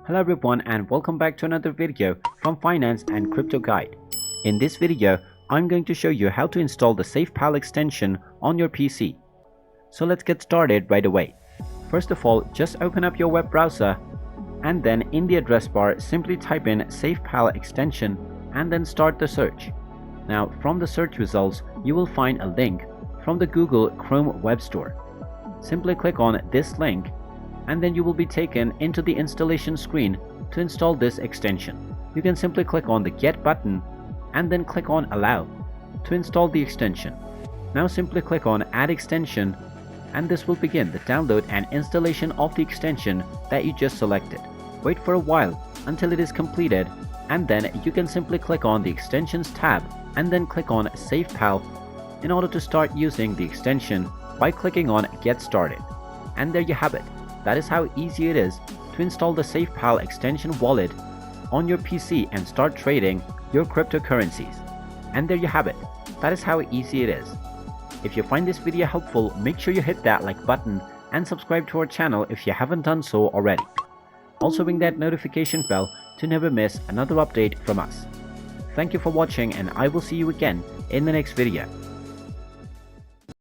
Hello everyone and welcome back to another video from Finance and Crypto Guide. In this video, I'm going to show you how to install the Safepal extension on your PC. So let's get started right away. First of all, just open up your web browser and then in the address bar simply type in Safepal extension and then start the search. Now from the search results, you will find a link from the Google Chrome Web Store. Simply click on this link and then you will be taken into the installation screen to install this extension. You can simply click on the Get button and then click on Allow to install the extension. Now simply click on Add Extension and this will begin the download and installation of the extension that you just selected. Wait for a while until it is completed and then you can simply click on the Extensions tab and then click on Safepal in order to start using the extension by clicking on Get Started. And there you have it. That is how easy it is to install the Safepal extension wallet on your PC and start trading your cryptocurrencies. And there you have it. That is how easy it is. If you find this video helpful, make sure you hit that like button and subscribe to our channel if you haven't done so already. Also ring that notification bell to never miss another update from us. Thank you for watching and I will see you again in the next video.